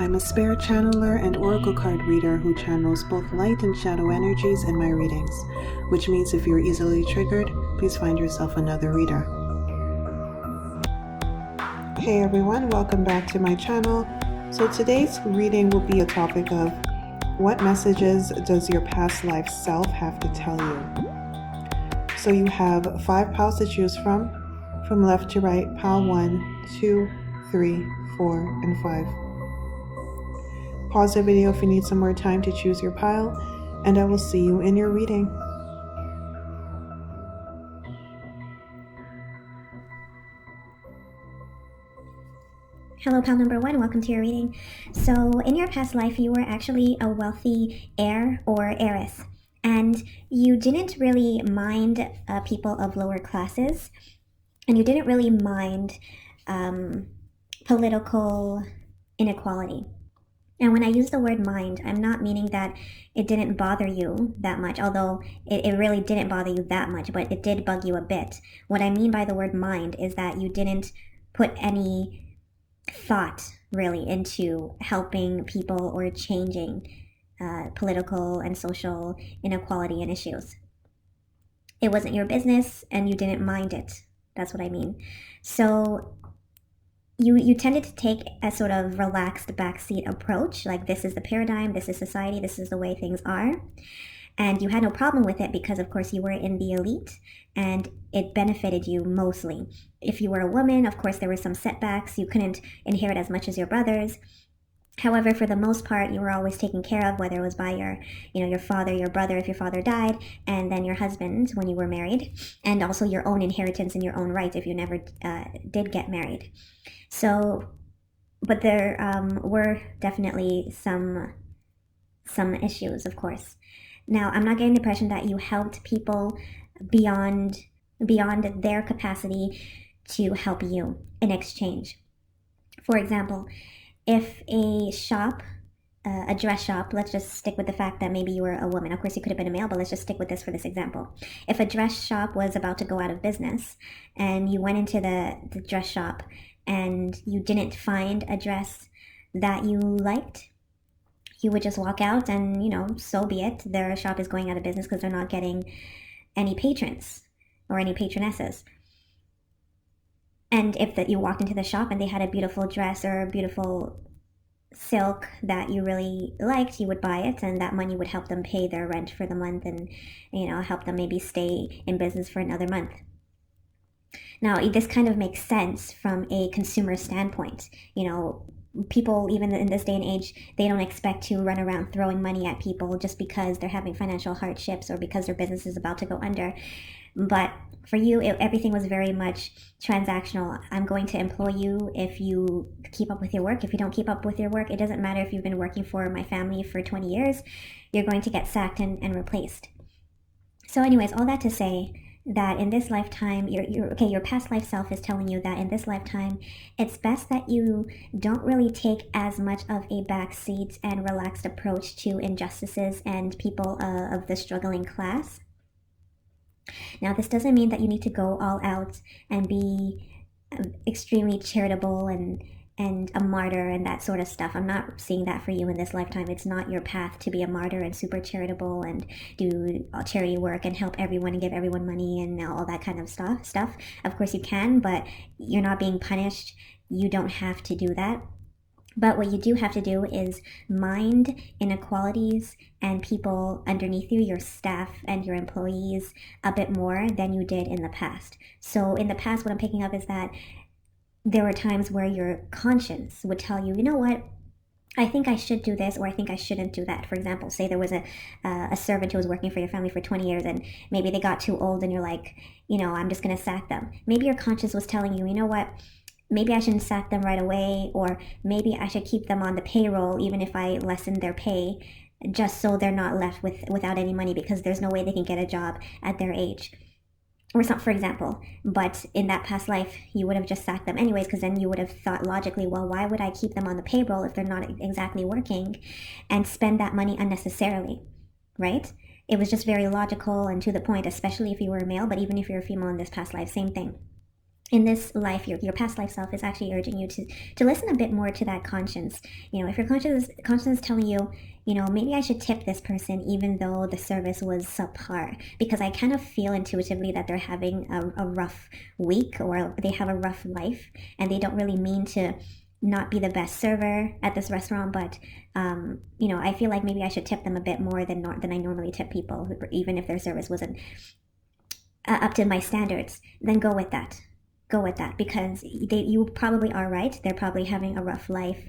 I'm a spirit channeler and oracle card reader who channels both light and shadow energies in my readings, which means if you're easily triggered, please find yourself another reader. Hey everyone, welcome back to my channel. So today's reading will be a topic of what messages does your past life self have to tell you? So you have 5 piles to choose from left to right, pile 1, 2, 3, 4, and 5. Pause the video if you need some more time to choose your pile, and I will see you in your reading. Hello, pal number 1. Welcome to your reading. So, in your past life, you were actually a wealthy heir or heiress, and you didn't really mind people of lower classes, and you didn't really mind political inequality. And when I use the word mind, I'm not meaning that it didn't bother you that much, although it really didn't bother you that much, but it did bug you a bit. What I mean by the word mind is that you didn't put any thought really into helping people or changing political and social inequality and issues. It wasn't your business and you didn't mind it. That's what I mean. So you tended to take a sort of relaxed backseat approach, like this is the paradigm, this is society, this is the way things are. And you had no problem with it because, of course, you were in the elite and it benefited you mostly. If you were a woman, of course, there were some setbacks. You couldn't inherit as much as your brothers. However, for the most part, you were always taken care of, whether it was by your father, your brother, if your father died, and then your husband when you were married, and also your own inheritance in your own right if you never did get married. So, but there were definitely some issues, of course. Now, I'm not getting the impression that you helped people beyond their capacity to help you in exchange. For example, if a shop, a dress shop, let's just stick with the fact that maybe you were a woman. Of course, you could have been a male, but let's just stick with this for this example. If a dress shop was about to go out of business and you went into the dress shop and you didn't find a dress that you liked, you would just walk out and, so be it. Their shop is going out of business because they're not getting any patrons or any patronesses. And if you walked into the shop and they had a beautiful dress or a beautiful silk that you really liked, you would buy it, and that money would help them pay their rent for the month and, help them maybe stay in business for another month. Now, this kind of makes sense from a consumer standpoint. People, even in this day and age, they don't expect to run around throwing money at people just because they're having financial hardships or because their business is about to go under. But for you, everything was very much transactional. I'm going to employ you if you keep up with your work. If you don't keep up with your work, it doesn't matter if you've been working for my family for 20 years, you're going to get sacked and replaced. So anyways, all that to say that in this lifetime, your past life self is telling you that in this lifetime, it's best that you don't really take as much of a backseat and relaxed approach to injustices and people of the struggling class. Now, this doesn't mean that you need to go all out and be extremely charitable and a martyr and that sort of stuff. I'm not seeing that for you in this lifetime. It's not your path to be a martyr and super charitable and do charity work and help everyone and give everyone money and all that kind of stuff. Of course you can, but you're not being punished. You don't have to do that. But what you do have to do is mind inequalities and people underneath you, your staff and your employees, a bit more than you did in the past. So in the past, what I'm picking up is that there were times where your conscience would tell you, you know what, I think I should do this or I think I shouldn't do that. For example, say there was a servant who was working for your family for 20 years and maybe they got too old and you're like, I'm just going to sack them. Maybe your conscience was telling you, you know what, maybe I shouldn't sack them right away, or maybe I should keep them on the payroll even if I lessen their pay, just so they're not left without any money because there's no way they can get a job at their age. Or something, for example. But in that past life, you would have just sacked them anyways, because then you would have thought logically, well, why would I keep them on the payroll if they're not exactly working and spend that money unnecessarily, right? It was just very logical and to the point, especially if you were a male, but even if you're a female in this past life, same thing. in this life, your past life self is actually urging you to listen a bit more to that conscience. If your conscience is telling you, maybe I should tip this person even though the service was subpar, because I kind of feel intuitively that they're having a rough week, or they have a rough life, and they don't really mean to not be the best server at this restaurant, but I feel like maybe I should tip them a bit more than I normally tip people, even if their service wasn't up to my standards. Then go with that, because you probably are right. They're probably having a rough life,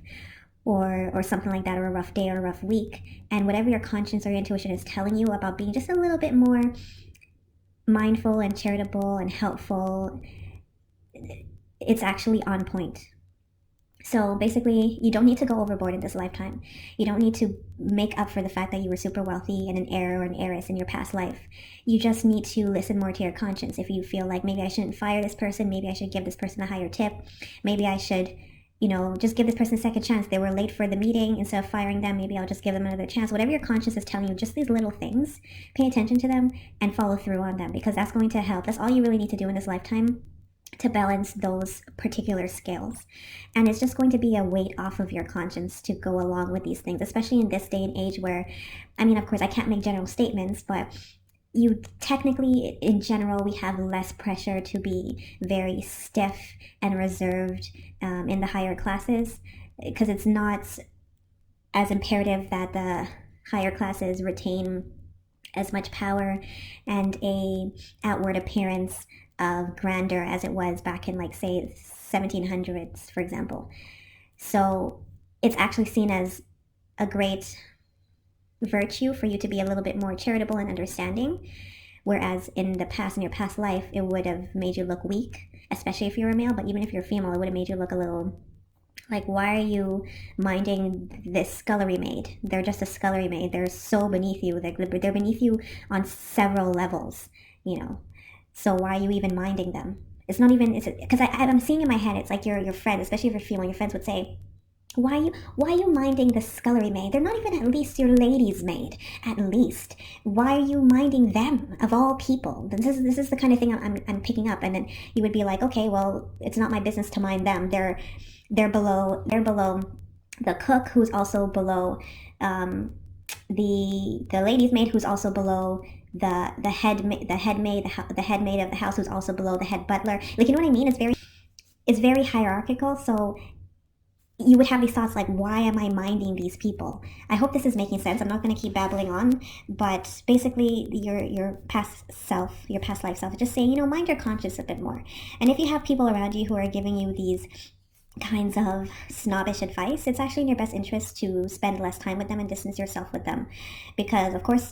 or something like that, or a rough day, or a rough week, and whatever your conscience or your intuition is telling you about being just a little bit more mindful and charitable and helpful, it's actually on point. So basically, you don't need to go overboard in this lifetime. You don't need to make up for the fact that you were super wealthy and an heir or an heiress in your past life. You just need to listen more to your conscience. If you feel like maybe I shouldn't fire this person, maybe I should give this person a higher tip, maybe I should, just give this person a second chance. They were late for the meeting. Instead of firing them, maybe I'll just give them another chance. Whatever your conscience is telling you, just these little things, pay attention to them and follow through on them, because that's going to help. That's all you really need to do in this lifetime to balance those particular scales. And it's just going to be a weight off of your conscience to go along with these things, especially in this day and age where, of course, I can't make general statements, but you technically, in general, we have less pressure to be very stiff and reserved in the higher classes, because it's not as imperative that the higher classes retain as much power and a outward appearance of grandeur as it was back in, like, say, 1700s, for example. So it's actually seen as a great virtue for you to be a little bit more charitable and understanding, whereas in your past life, it would have made you look weak, especially if you're a male, but even if you're female, it would have made you look a little like, why are you minding this scullery maid? They're just a scullery maid. They're so beneath you. They're beneath you on several levels, So why are you even minding them? It's not even, because I'm seeing in my head, it's like your friend, especially if you're female, your friends would say, why are you minding the scullery maid? They're not even at least your lady's maid, at least. Why are you minding them, of all people? This is the kind of thing I'm picking up. And then you would be like, okay, well, it's not my business to mind them. They're below the cook, who's also below the lady's maid, who's also below the head maid of the house, who's also below the head butler. Like, you know what I mean? It's very hierarchical. So you would have these thoughts like, why am I minding these people? I hope this is making sense. I'm not going to keep babbling on, but basically your past life self is just saying, mind your conscience a bit more. And if you have people around you who are giving you these kinds of snobbish advice, it's actually in your best interest to spend less time with them and distance yourself with them, because of course,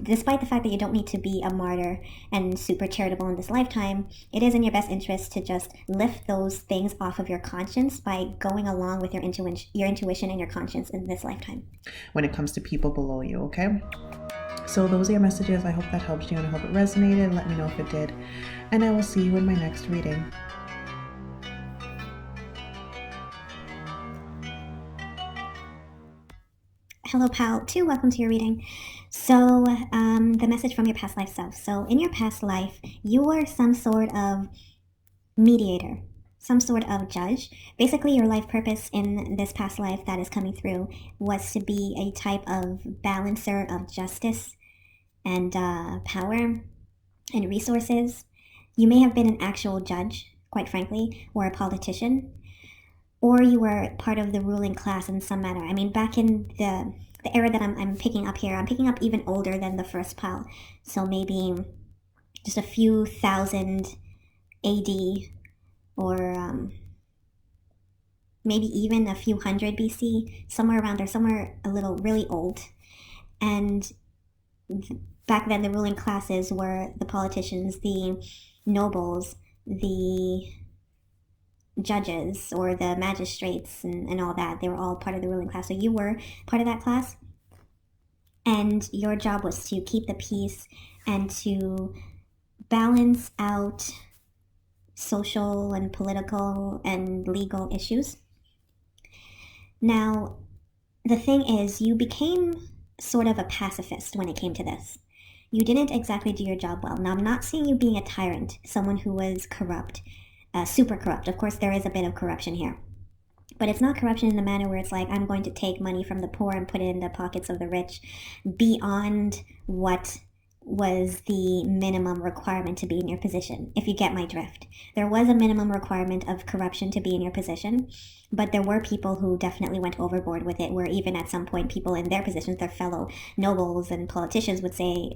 despite the fact that you don't need to be a martyr and super charitable in this lifetime, it is in your best interest to just lift those things off of your conscience by going along with your intuition and your conscience in this lifetime when it comes to people below you. Okay, so those are your messages. I hope that helped you, and I hope it resonated. Let me know if it did, and I will see you in my next reading. Hello, pal 2. Welcome to your reading. So, the message from your past life self. So, in your past life, you were some sort of mediator, some sort of judge. Basically, your life purpose in this past life that is coming through was to be a type of balancer of justice and power and resources. You may have been an actual judge, quite frankly, or a politician, or you were part of the ruling class in some manner. Back in the era that I'm picking up here, I'm picking up even older than the first pile. So maybe just a few thousand AD, or maybe even a few hundred BC, somewhere around there, somewhere a little really old. And back then, the ruling classes were the politicians, the nobles, the judges, or the magistrates, and all that. They were all part of the ruling class. So you were part of that class, and your job was to keep the peace and to balance out social and political and legal issues. Now, the thing is, you became sort of a pacifist when it came to this. You didn't exactly do your job well. Now, I'm not seeing you being a tyrant, someone who was corrupt. super corrupt. Of course, there is a bit of corruption here. But it's not corruption in the manner where it's like, I'm going to take money from the poor and put it in the pockets of the rich beyond what was the minimum requirement to be in your position, if you get my drift. There was a minimum requirement of corruption to be in your position, but there were people who definitely went overboard with it, where even at some point people in their positions, their fellow nobles and politicians would say,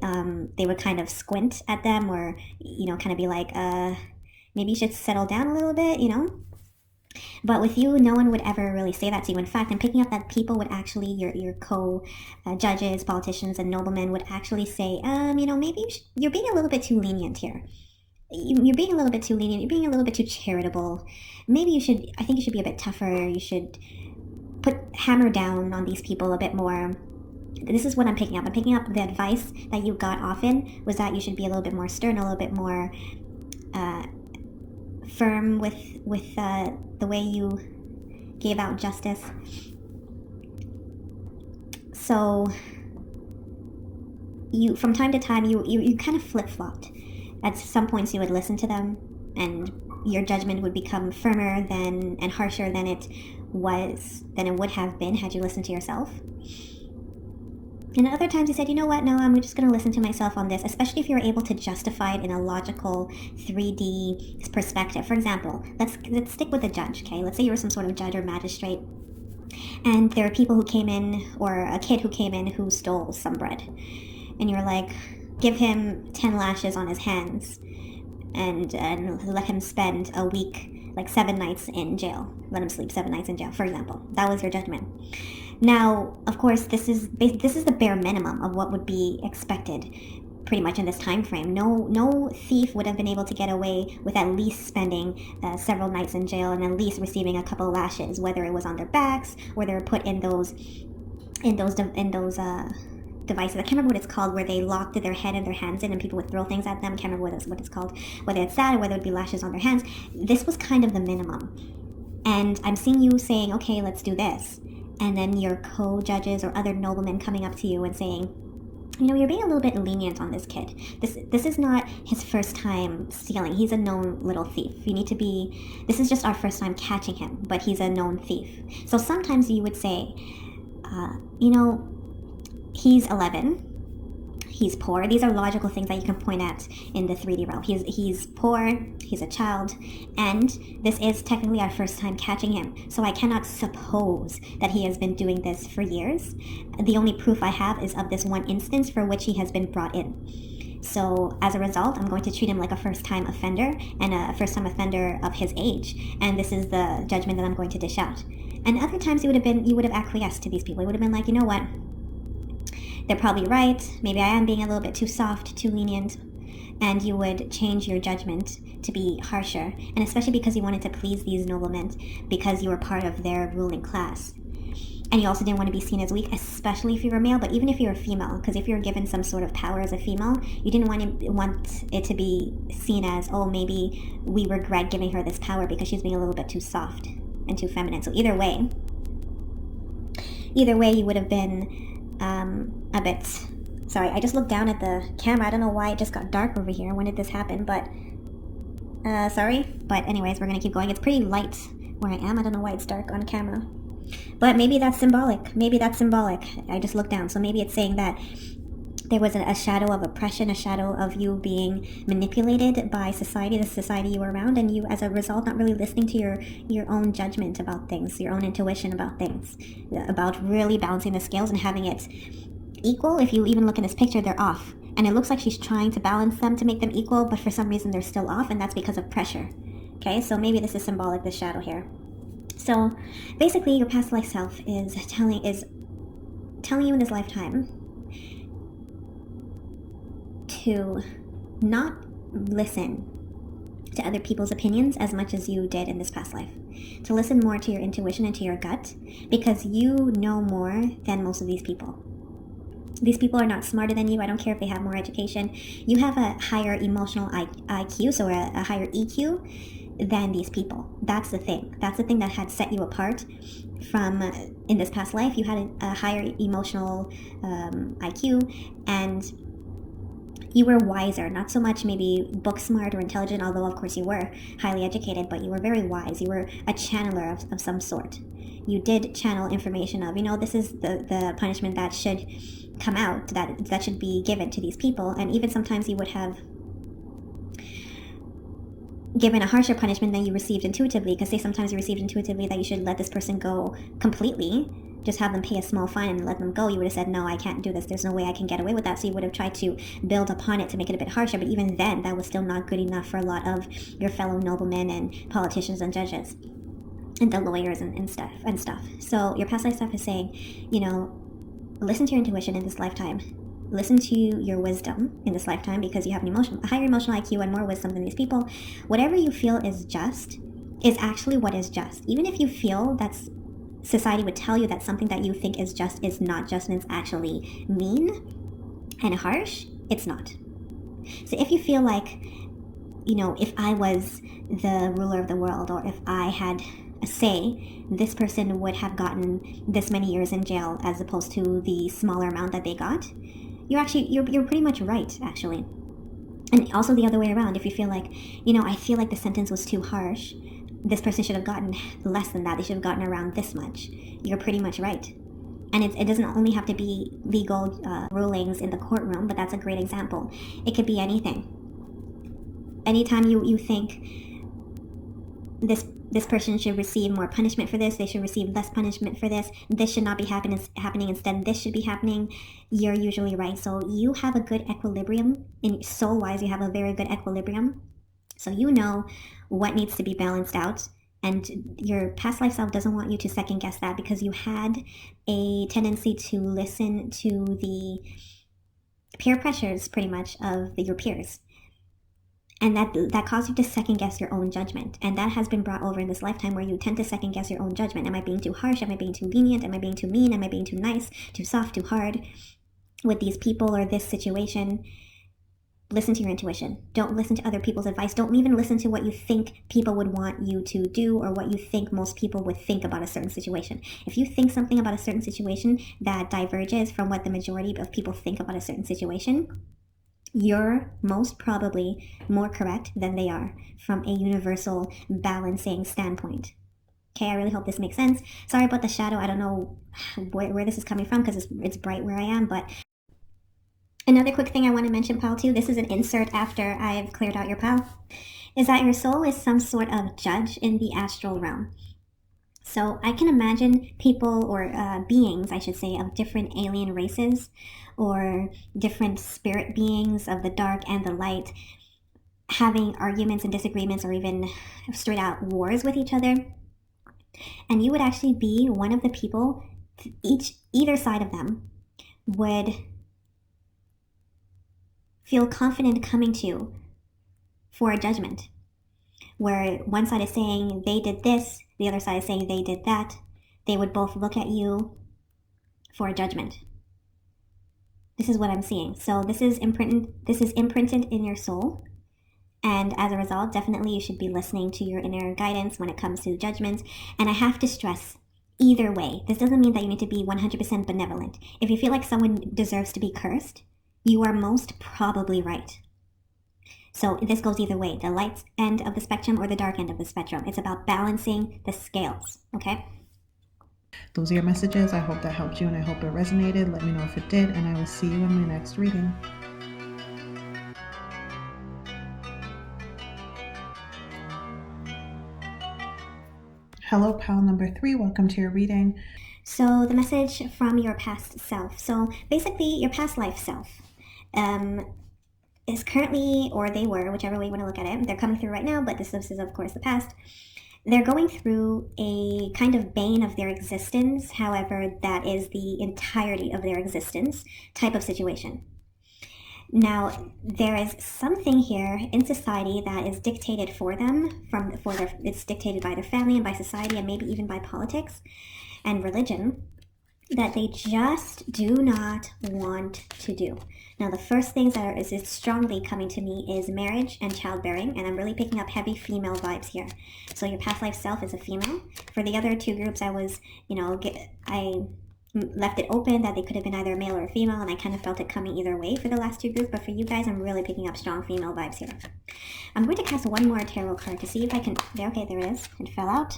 they would kind of squint at them, or, kind of be like, maybe you should settle down a little bit, But with you, no one would ever really say that to you. In fact, I'm picking up that people would actually, your co-judges, politicians, and noblemen would actually say, maybe you're being a little bit too lenient here. You're being a little bit too lenient. You're being a little bit too charitable. Maybe I think you should be a bit tougher. You should hammer down on these people a bit more. This is what I'm picking up. I'm picking up the advice that you got often was that you should be a little bit more stern, a little bit more firm with the way you gave out justice. So you, from time to time, you kind of flip-flopped. At some points you would listen to them, and your judgment would become firmer and harsher than it would have been had you listened to yourself. And at other times you said, you know what, no, I'm just going to listen to myself on this, especially if you're able to justify it in a logical 3D perspective. For example, let's stick with a judge, okay? Let's say you were some sort of judge or magistrate, and there are people who came in, or a kid who came in who stole some bread. And you're like, give him 10 lashes on his hands and let him spend a week, like 7 nights in jail. Let him sleep 7 nights in jail, for example. That was your judgment. Now, of course, this is the bare minimum of what would be expected pretty much in this time frame. No thief would have been able to get away with at least spending several nights in jail and at least receiving a couple lashes, whether it was on their backs or they were put in those devices. I can't remember what it's called, where they locked their head and their hands in and people would throw things at them. I can't remember what it's called, whether it's that or whether it would be lashes on their hands. This was kind of the minimum. And I'm seeing you saying, okay, let's do this. And then your co-judges or other noblemen coming up to you and saying, you're being a little bit lenient on this kid. This is not his first time stealing. He's a known little thief. This is just our first time catching him, but he's a known thief. So sometimes you would say, he's 11. He's poor. These are logical things that you can point at in the 3D realm. He's poor, he's a child, and this is technically our first time catching him. So I cannot suppose that he has been doing this for years. The only proof I have is of this one instance for which he has been brought in. So as a result, I'm going to treat him like a first-time offender, and a first-time offender of his age. And this is the judgment that I'm going to dish out. And other times you would have acquiesced to these people. You would have been like, you know what? They're probably right. Maybe I am being a little bit too soft, too lenient. And you would change your judgment to be harsher. And especially because you wanted to please these noblemen, because you were part of their ruling class. And you also didn't want to be seen as weak, especially if you were male, but even if you were female. Because if you were given some sort of power as a female, you didn't want it to be seen as, oh, maybe we regret giving her this power because she's being a little bit too soft and too feminine. So either way, you would have been a bit... Sorry, I just looked down at the camera. I don't know why it just got dark over here. When did this happen? But, sorry. But anyways, we're going to keep going. It's pretty light where I am. I don't know why it's dark on camera. But maybe that's symbolic. I just looked down. So maybe it's saying that there was a shadow of oppression, a shadow of you being manipulated by society, the society you were around, and you, as a result, not really listening to your own judgment about things, your own intuition about things, about really balancing the scales and having it equal. If you even look in this picture, they're off. And it looks like she's trying to balance them to make them equal, but for some reason they're still off, and that's because of pressure. Okay, so maybe this is symbolic, this shadow here. So basically, your past life self is telling you in this lifetime to not listen to other people's opinions as much as you did in this past life. To listen more to your intuition and to your gut, because you know more than most of these people. These people are not smarter than you. I don't care if they have more education. You have a higher emotional IQ, so a higher EQ than these people. That's the thing. That's the thing that had set you apart from in this past life. You had a higher emotional IQ, and you were wiser, not so much maybe book smart or intelligent, although of course you were highly educated, but you were very wise. You were a channeler of some sort. You did channel information of, this is the punishment that should come out, that should be given to these people. And even sometimes you would have given a harsher punishment than you received intuitively, because say sometimes you received intuitively that you should let this person go completely, just have them pay a small fine and let them go. You would have said, no, I can't do this, there's no way I can get away with that. So you would have tried to build upon it to make it a bit harsher, but even then that was still not good enough for a lot of your fellow noblemen and politicians and judges and the lawyers and stuff. So your past life stuff is saying, listen to your intuition in this lifetime. Listen to your wisdom in this lifetime, because you have a higher emotional IQ and more wisdom than these people. Whatever you feel is just is actually what is just. Even if you feel that society would tell you that something that you think is just is not just and it's actually mean and harsh, it's not. So if you feel like, if I was the ruler of the world, or if I had a say, this person would have gotten this many years in jail as opposed to the smaller amount that they got, you're pretty much right, actually. And also the other way around, if you feel like, I feel like the sentence was too harsh, this person should have gotten less than that, they should have gotten around this much, you're pretty much right. And it doesn't only have to be legal rulings in the courtroom, but that's a great example. It could be anything. Anytime you think this person should receive more punishment for this, they should receive less punishment for this should not be happening, instead this should be happening, you're usually right. So you have a good equilibrium. In soul-wise, you have a very good equilibrium. So you know what needs to be balanced out, and your past life self doesn't want you to second guess that, because you had a tendency to listen to the peer pressures, pretty much, of your peers. And that caused you to second guess your own judgment. And that has been brought over in this lifetime, where you tend to second guess your own judgment. Am I being too harsh? Am I being too lenient? Am I being too mean? Am I being too nice, too soft, too hard with these people or this situation? Listen to your intuition. Don't listen to other people's advice. Don't even listen to what you think people would want you to do, or what you think most people would think about a certain situation. If you think something about a certain situation that diverges from what the majority of people think about a certain situation, you're most probably more correct than they are from a universal balancing standpoint. Okay, I really hope this makes sense. Sorry about the shadow. I don't know where this is coming from, because it's bright where I am. But another quick thing I want to mention, pal, too, this is an insert after I've cleared out your pal, is that your soul is some sort of judge in the astral realm. So I can imagine people, or beings, I should say, of different alien races, or different spirit beings of the dark and the light, having arguments and disagreements, or even straight out wars with each other. And you would actually be one of the people, either side of them would feel confident coming to for a judgment, where one side is saying they did this, the other side is saying they did that. They would both look at you for a judgment. This is what I'm seeing. So this is imprinted in your soul. And as a result, definitely you should be listening to your inner guidance when it comes to judgments. And I have to stress, either way, this doesn't mean that you need to be 100% benevolent. If you feel like someone deserves to be cursed, you are most probably right. So this goes either way, the light end of the spectrum or the dark end of the spectrum. It's about balancing the scales, okay? Those are your messages. I hope that helped you, and I hope it resonated. Let me know if it did, and I will see you in my next reading. Hello, pal number 3. Welcome to your reading. So the message from your past self. So basically, your past life self is currently, or they were, whichever way you want to look at it, they're coming through right now, but this is, of course, the past. They're going through a kind of bane of their existence, however, that is the entirety of their existence type of situation. Now, there is something here in society that is dictated for them, it's dictated by their family and by society, and maybe even by politics and religion, that they just do not want to do. Now, the first things that is strongly coming to me is marriage and childbearing, and I'm really picking up heavy female vibes here. So your past life self is a female. For the other two groups, I left it open that they could have been either a male or a female, and I kind of felt it coming either way for the last two groups, but for you guys, I'm really picking up strong female vibes here. I'm going to cast one more tarot card to see if I can... Okay, there it is. It fell out.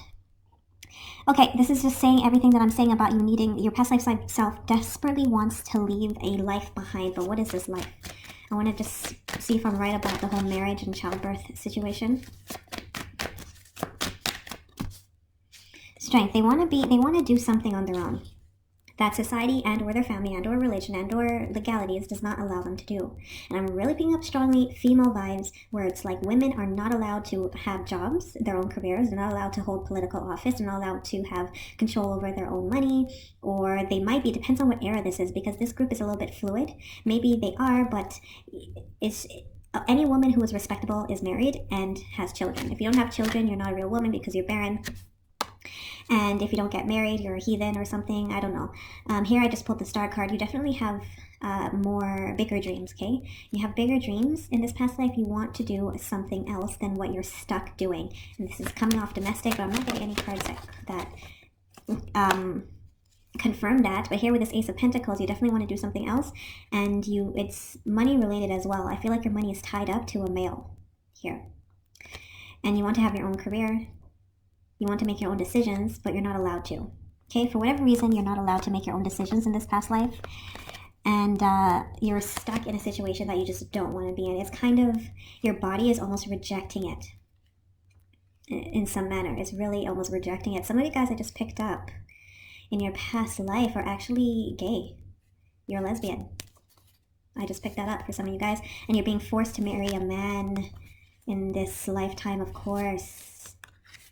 Okay, this is just saying everything that I'm saying about you needing... Your past life self desperately wants to leave a life behind, but what is this life? I want to just see if I'm right about the whole marriage and childbirth situation. Strength. They want to do something on their own that society and or their family and or religion and or legalities does not allow them to do. And I'm really picking up strongly female vibes where it's like women are not allowed to have jobs, their own careers, they're not allowed to hold political office, they're not allowed to have control over their own money, or they might be, depends on what era this is, because this group is a little bit fluid. Maybe they are, but it's... Any woman who is respectable is married and has children. If you don't have children, you're not a real woman because you're barren. And if you don't get married, you're a heathen or something. I don't know. Here I just pulled the star card. You definitely have bigger dreams, okay? You have bigger dreams. In this past life, you want to do something else than what you're stuck doing. And this is coming off domestic, but I'm not getting any cards that confirm that. But here with this Ace of Pentacles, you definitely want to do something else. And it's money related as well. I feel like your money is tied up to a male here. And you want to have your own career. You want to make your own decisions, but you're not allowed to. Okay, for whatever reason, you're not allowed to make your own decisions in this past life. And you're stuck in a situation that you just don't want to be in. It's kind of, your body is almost rejecting it in some manner. It's really almost rejecting it. Some of you guys I just picked up in your past life are actually gay. You're a lesbian. I just picked that up for some of you guys. And you're being forced to marry a man in this lifetime, of course.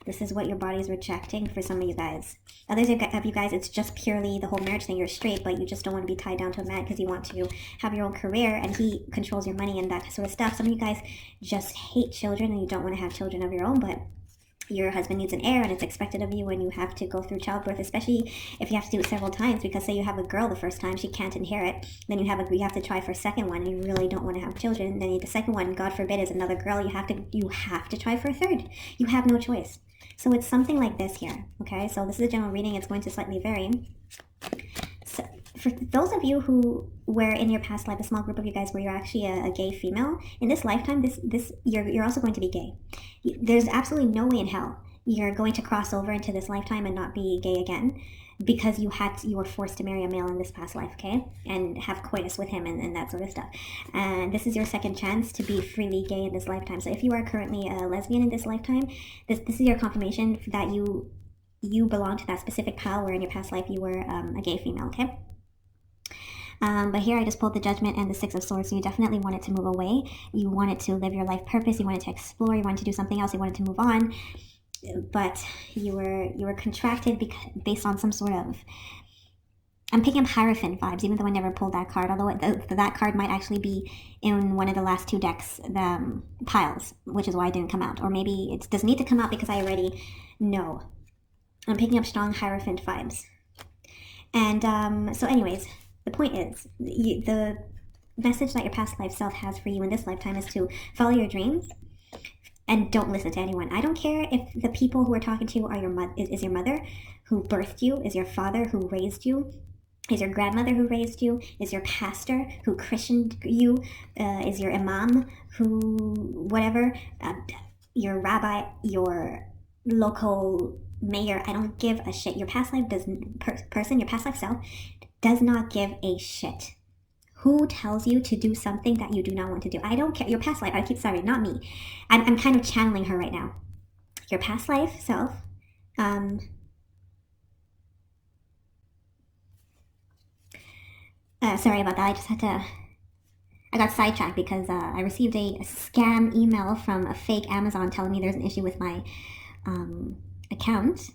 This is what your body is rejecting for some of you guys. Others of you guys, it's just purely the whole marriage thing. You're straight, but you just don't want to be tied down to a man because you want to have your own career and he controls your money and that sort of stuff. Some of you guys just hate children and you don't want to have children of your own, but your husband needs an heir and it's expected of you and you have to go through childbirth, especially if you have to do it several times, because say you have a girl the first time, she can't inherit, then you have to try for a second one and you really don't want to have children, then the second one, God forbid, is another girl, you have to try for a third. You have no choice. So it's something like this here, okay? So this is a general reading. It's going to slightly vary. So for those of you who were in your past life, a small group of you guys where you're actually a gay female, in this lifetime, you're also going to be gay. There's absolutely no way in hell you're going to cross over into this lifetime and not be gay again, because you were forced to marry a male in this past life, okay? And have coitus with him and that sort of stuff. And this is your second chance to be freely gay in this lifetime. So if you are currently a lesbian in this lifetime, this is your confirmation that you belong to that specific pile where in your past life you were a gay female, okay? But here I just pulled the Judgment and the Six of Swords, so you definitely wanted to move away. You wanted to live your life purpose. You wanted to explore. You wanted to do something else. You wanted to move on. But you were contracted based on some sort of... I'm picking up Hierophant vibes, even though I never pulled that card, although that card might actually be in one of the last two decks piles, which is why it didn't come out. Or maybe it doesn't need to come out because I already know. I'm picking up strong Hierophant vibes. And so anyways, the point is, the message that your past life self has for you in this lifetime is to follow your dreams and don't listen to anyone. I don't care if the people who are talking to you are is your mother who birthed you, is your father who raised you, is your grandmother who raised you, is your pastor who christened you, is your imam who whatever, your rabbi, your local mayor. I don't give a shit. Your past life your past life self does not give a shit. Who tells you to do something that you do not want to do? I don't care. Your past life, not me. I'm kind of channeling her right now. Your past life self, sorry about that. I got sidetracked because I received a scam email from a fake Amazon telling me there's an issue with my account.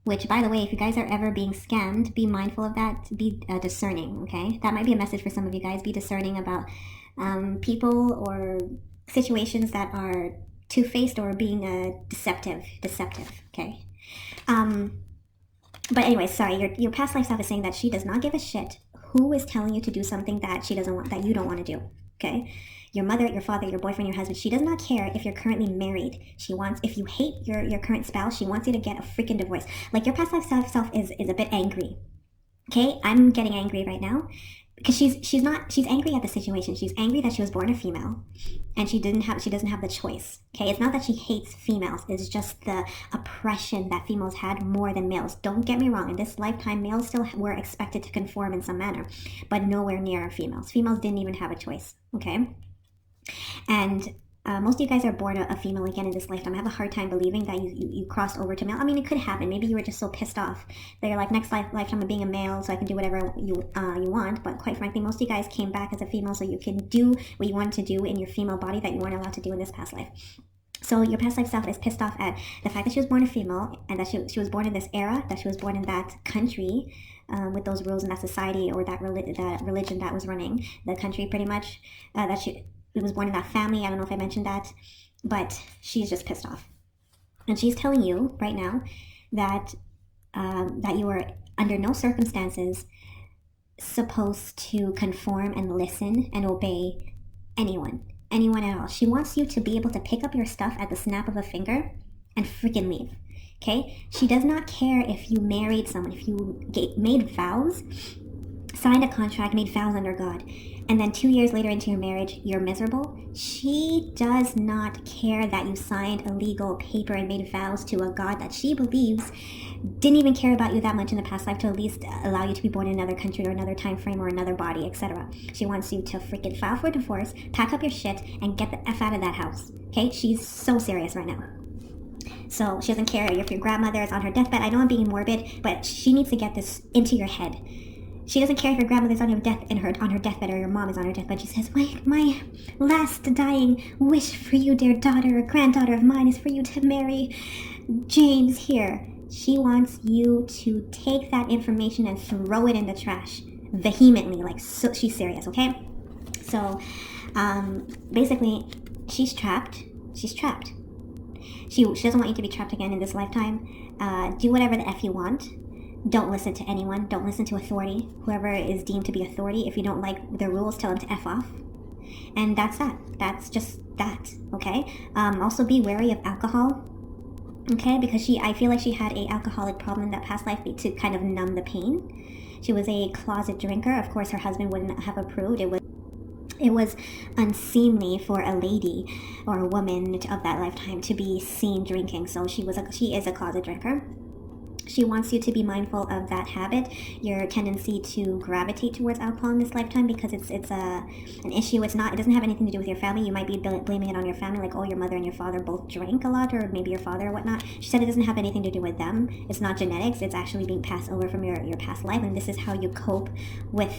Which, by the way, if you guys are ever being scammed, be mindful of that. Be discerning, okay? That might be a message for some of you guys. Be discerning about people or situations that are two-faced or being deceptive, okay? But anyway, sorry, your past life self is saying that she does not give a shit who is telling you to do something that she doesn't want, that you don't want to do, okay? Your mother, your father, your boyfriend, your husband, she does not care if you're currently married. If you hate your current spouse, she wants you to get a freaking divorce. Like, your past life self is a bit angry. Okay, I'm getting angry right now because she's angry at the situation. She's angry that she was born a female and she doesn't have the choice. Okay, it's not that she hates females, it's just the oppression that females had more than males. Don't get me wrong, in this lifetime males still were expected to conform in some manner, but nowhere near females didn't even have a choice. Okay, and most of you guys are born a female again in this lifetime. I have a hard time believing that you crossed over to male. I mean, it could happen. Maybe you were just so pissed off that you're like, next lifetime of being a male, so I can do whatever you want. But quite frankly, most of you guys came back as a female, so you can do what you wanted to do in your female body that you weren't allowed to do in this past life. So your past life self is pissed off at the fact that she was born a female and that she was born in this era, that she was born in that country with those rules in that society or that religion that was running the country pretty much, that she was born in that family. I don't know if I mentioned that, but she's just pissed off. And she's telling you right now that that you are under no circumstances supposed to conform and listen and obey anyone at all. She wants you to be able to pick up your stuff at the snap of a finger and freaking leave. Okay? She does not care if you married someone, if you made vows, signed a contract, made vows under God, and then 2 years later into your marriage, you're miserable. She does not care that you signed a legal paper and made vows to a God that she believes didn't even care about you that much in the past life to at least allow you to be born in another country or another time frame or another body, etc. She wants you to freaking file for divorce, pack up your shit, and get the F out of that house. Okay? She's so serious right now. So she doesn't care if your grandmother is on her deathbed. I know I'm being morbid, but she needs to get this into your head. She doesn't care if your grandmother's on her deathbed or your mom is on her deathbed. She says, my last dying wish for you, dear daughter or granddaughter of mine, is for you to marry James here. She wants you to take that information and throw it in the trash vehemently. Like, so she's serious, okay? So, basically, she's trapped. She's trapped. She doesn't want you to be trapped again in this lifetime. Do whatever the F you want. Don't listen to anyone. Don't listen to authority. Whoever is deemed to be authority. If you don't like the rules, tell them to F off. And that's that. That's just that, okay? Also be wary of alcohol, okay? Because I feel like she had a alcoholic problem in that past life to kind of numb the pain. She was a closet drinker. Of course, her husband wouldn't have approved. It was unseemly for a lady or a woman of that lifetime to be seen drinking. So she is a closet drinker. She wants you to be mindful of that habit, your tendency to gravitate towards alcohol in this lifetime, because it's an issue. It doesn't have anything to do with your family. You might be blaming it on your family, like, oh, your mother and your father both drank a lot, or maybe your father or whatnot. She said it doesn't have anything to do with them. It's not genetics. It's actually being passed over from your past life, and this is how you cope with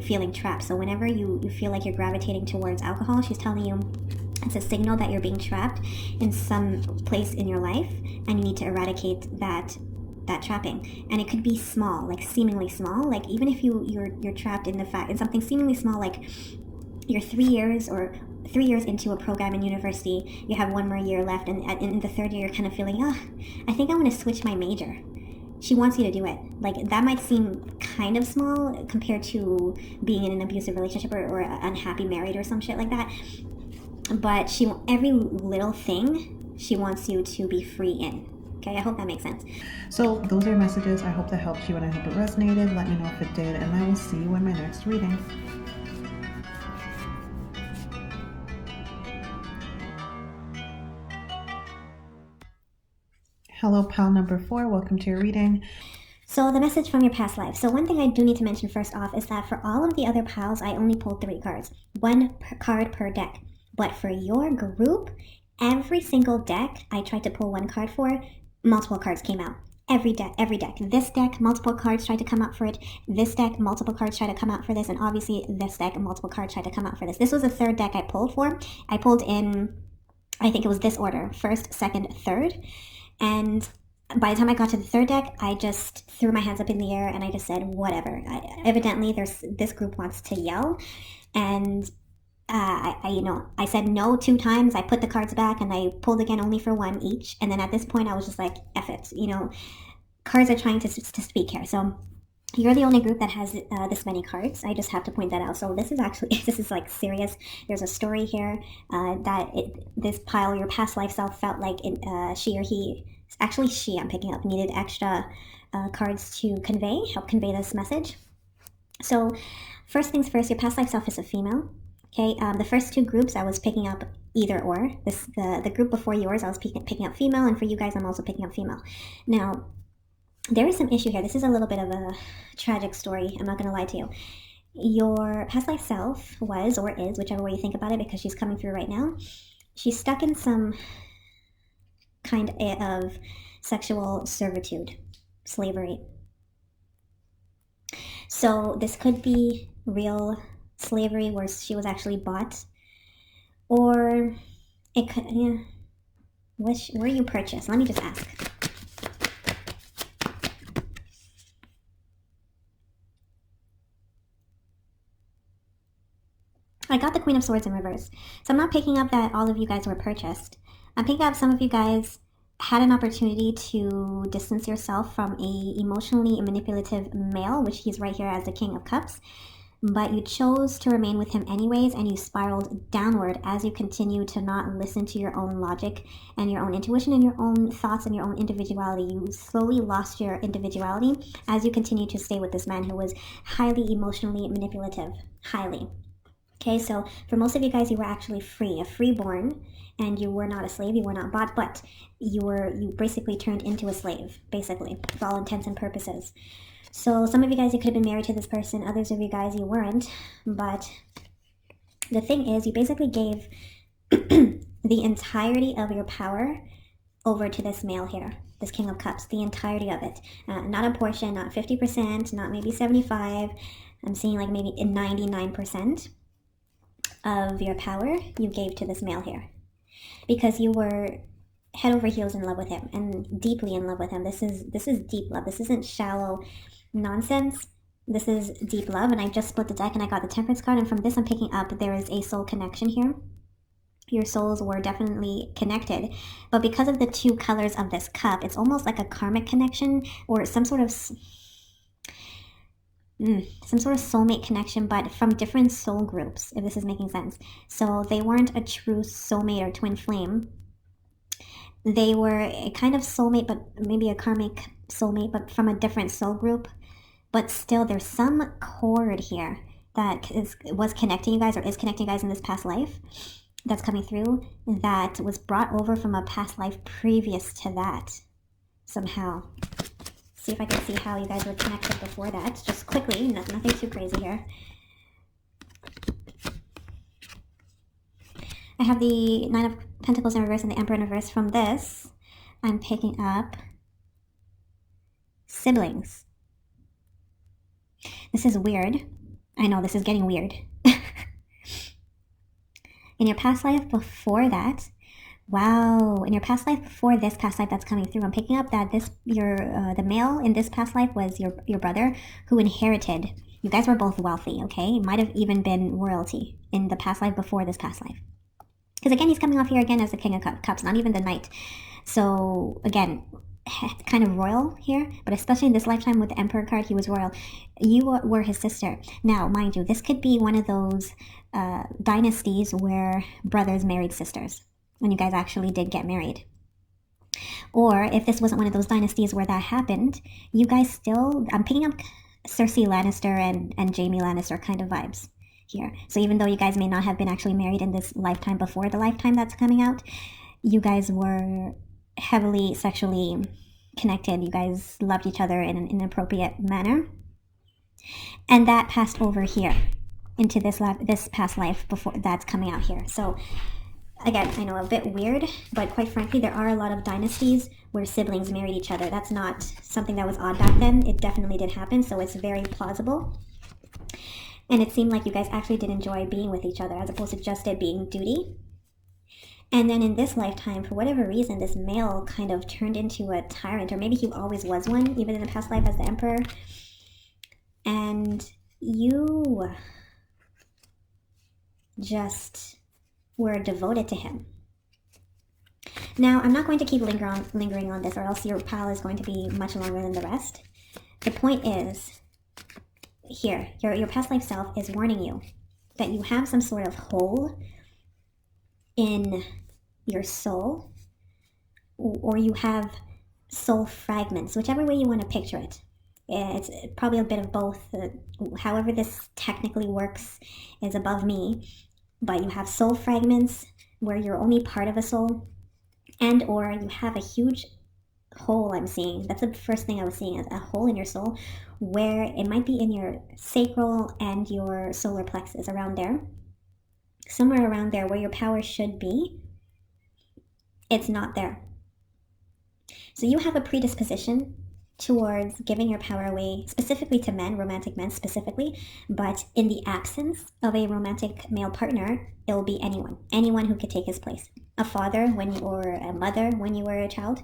feeling trapped. So whenever you feel like you're gravitating towards alcohol, she's telling you it's a signal that you're being trapped in some place in your life, and you need to eradicate that trapping. And it could be small, like seemingly small, like even if you're trapped in something seemingly small, like you're 3 years into a program in university, you have one more year left, and in the third year you're kind of feeling, I think I want to switch my major. She wants you to do it. Like, that might seem kind of small compared to being in an abusive relationship or unhappy married or some shit like that, but every little thing she wants you to be free in. Okay, I hope that makes sense. So those are messages. I hope that helped you and I hope it resonated. Let me know if it did, and I will see you in my next reading. Hello, pal number 4. Welcome to your reading. So the message from your past life. So one thing I do need to mention first off is that for all of the other pals, I only pulled 3 cards. 1 card per deck. But for your group, every single deck I tried to pull 1 card for, multiple cards came out. Every deck. This deck, multiple cards tried to come out for it. This deck, multiple cards tried to come out for this. And obviously this deck, multiple cards tried to come out for this. This was the 3rd deck I pulled for. I pulled in, I think it was this order, 1st, 2nd, 3rd. And by the time I got to the 3rd deck, I just threw my hands up in the air and I just said, whatever. Evidently, this group wants to yell. And I said no 2 times. I put the cards back and I pulled again only for 1 each. And then at this point, I was just like, F it. Cards are trying to speak here. So you're the only group that has this many cards. I just have to point that out. So this is like serious. There's a story here this pile, your past life self, felt like she or he, actually she, I'm picking up, needed extra cards to help convey this message. So first things first, your past life self is a female. Okay, the first two groups I was picking up either or. The group before yours, I was picking up female, and for you guys, I'm also picking up female. Now, there is some issue here. This is a little bit of a tragic story. I'm not going to lie to you. Your past life self was or is, whichever way you think about it, because she's coming through right now. She's stuck in some kind of sexual servitude, slavery. So this could be real slavery where she was actually bought, or it could, yeah. Where you purchased? Let me just ask. I got the Queen of Swords in reverse. So I'm not picking up that all of you guys were purchased. I'm picking up some of you guys had an opportunity to distance yourself from a emotionally manipulative male, which he's right here as the King of Cups, but you chose to remain with him anyways, and you spiraled downward as you continue to not listen to your own logic and your own intuition and your own thoughts and your own individuality. You slowly lost your individuality as you continue to stay with this man who was highly emotionally manipulative. Highly. Okay, so for most of you guys, you were actually free, a freeborn, and you were not a slave, you were not bought, but you basically turned into a slave, basically, for all intents and purposes. So some of you guys, you could have been married to this person, others of you guys, you weren't, but the thing is, you basically gave the entirety of your power over to this male here, this King of Cups, the entirety of it. Not a portion, not 50%, not maybe 75%, I'm seeing like maybe 99%. Of your power you gave to this male here, because you were head over heels in love with him and deeply in love with him. This is deep love. This isn't shallow nonsense. This is deep love. And I just split the deck and I got the Temperance card, and from this I'm picking up there is a soul connection here. Your souls were definitely connected, but because of the two colors of this cup, it's almost like a karmic connection or some sort of soulmate connection, but from different soul groups, if this is making sense. So they weren't a true soulmate or twin flame. They were a kind of soulmate, but maybe a karmic soulmate, but from a different soul group. But still, there's some cord here that was connecting you guys, or is connecting you guys in this past life that's coming through, that was brought over from a past life previous to that somehow. See if I can see how you guys were connected before that. Just quickly, nothing too crazy here. I have the Nine of Pentacles in reverse and the Emperor in reverse. From this, I'm picking up siblings. This is weird. I know, this is getting weird. In your past life before that, wow, in your past life before this past life that's coming through, I'm picking up that the male in this past life was your brother who inherited. You guys were both wealthy, okay? It might have even been royalty in the past life before this past life. Because again, he's coming off here again as the King of Cups, not even the Knight. So again, kind of royal here, but especially in this lifetime with the Emperor card, he was royal. You were his sister. Now, mind you, this could be one of those dynasties where brothers married sisters, when you guys actually did get married. Or if this wasn't one of those dynasties where that happened, you guys still, I'm picking up Cersei Lannister and Jaime Lannister kind of vibes here. So even though you guys may not have been actually married in this lifetime before the lifetime that's coming out, you guys were heavily sexually connected. You guys loved each other in an inappropriate manner. And that passed over here into this past life before that's coming out here. So again, I know a bit weird, but quite frankly, there are a lot of dynasties where siblings married each other. That's not something that was odd back then. It definitely did happen, so it's very plausible. And it seemed like you guys actually did enjoy being with each other as opposed to just it being duty. And then in this lifetime, for whatever reason, this male kind of turned into a tyrant, or maybe he always was one, even in the past life as the Emperor. And you just were devoted to him. Now, I'm not going to keep lingering on this, or else your pile is going to be much longer than the rest. The point is, here, your past life self is warning you that you have some sort of hole in your soul, or you have soul fragments, whichever way you want to picture it. It's probably a bit of both. However this technically works is above me, but you have soul fragments where you're only part of a soul, and or you have a huge hole. I'm seeing that's the first thing I was seeing, is a hole in your soul where it might be in your sacral and your solar plexus, around there, somewhere around there where your power should be. It's not there. So you have a predisposition towards giving your power away, specifically to men, romantic men specifically, but in the absence of a romantic male partner, it'll be anyone who could take his place. A father when you, or a mother when you were a child,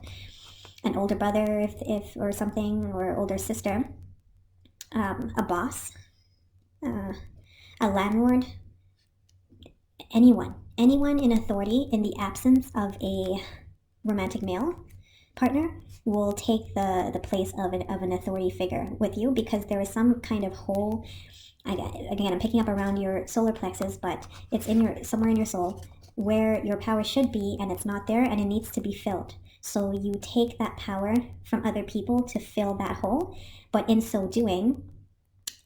an older brother if or something, or older sister, a boss, a landlord, anyone in authority in the absence of a romantic male partner will take the place of an authority figure with you, because there is some kind of hole. Again, I'm picking up around your solar plexus, but it's in somewhere in your soul where your power should be, and it's not there, and it needs to be filled. So you take that power from other people to fill that hole, but in so doing,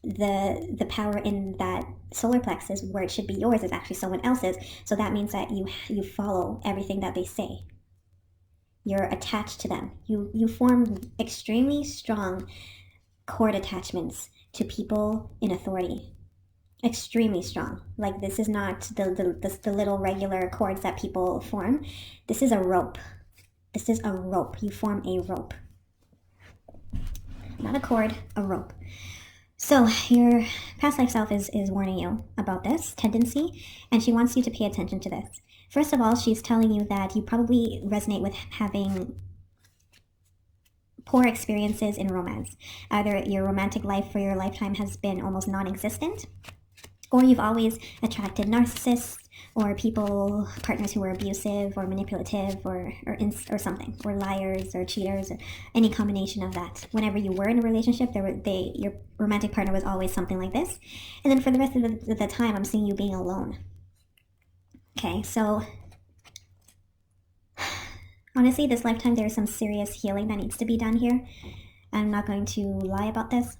the power in that solar plexus where it should be yours is actually someone else's. So that means that you follow everything that they say. You're attached to them. You form extremely strong cord attachments to people in authority. Extremely strong. Like, this is not the little regular cords that people form. This is a rope. This is a rope. You form a rope. Not a cord, a rope. So your past life self is warning you about this tendency, and she wants you to pay attention to this. First of all, she's telling you that you probably resonate with having poor experiences in romance. Either your romantic life for your lifetime has been almost non-existent, or you've always attracted narcissists or partners who are abusive or manipulative or something, or liars or cheaters, or any combination of that. Whenever you were in a relationship, your romantic partner was always something like this. And then for the rest of the time, I'm seeing you being alone. Okay, so honestly, this lifetime there is some serious healing that needs to be done here. I'm not going to lie about this.